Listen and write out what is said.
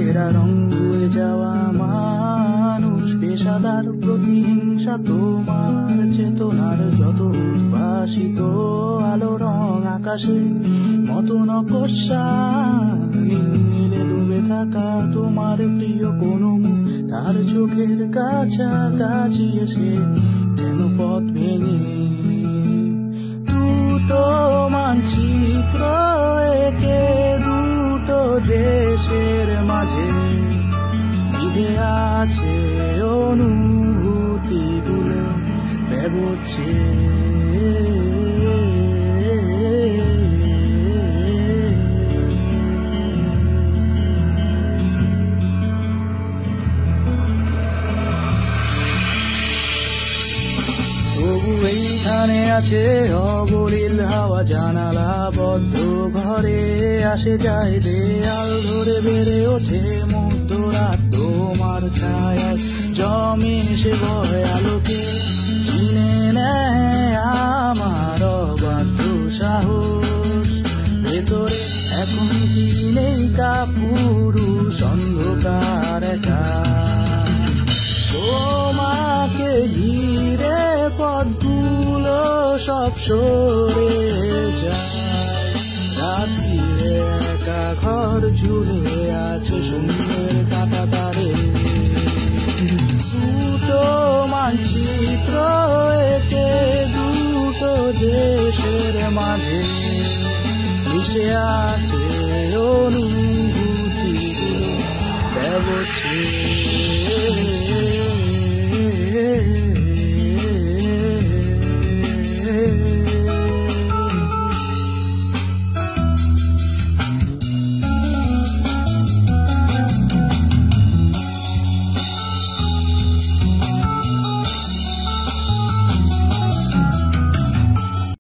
ছেঁড়া রং হয়ে যাওয়া মানুষ, পেশাদার প্রতিহিংসা তোমার চেতনার যত উদ্ভাসিত আলো রং আকাশে মতো নকশা, নীলে ডুবে থাকা তোমার প্রিয় কোনো মুখ তার চোখের কাছাকাছি এসে কেন পথ ভেঙে দুটো মানচিত্র একে দুটো দেশের মাঝে বিধে আছে অনুভূতিগুলো ব্যবচ্ছে। তবু এইখানে আছে অবলীল হাওয়া, জানালা বদ্ধ ঘরে আসে যায়, দেয়াল ধরে বেড়ে ওঠে মধ্যরাত তোমার ছায়ায় জমে সে ভয় আলোকে চিনে নেয় আমার অবাধ্য সাহস। ভেতরে এখন কি নেই কাপুরুষ অন্ধকার একা, তোমাকে ঘিরে পথগুলো সব সরে যায়, রাত্রিরে একা ঘর ঝুলে আছে শূন্যের কাটা তারে। দুটো মানচিত্র একে দুটো দেশের মাঝে মিশে আছে অনুভূতি ব্যবচ্ছে।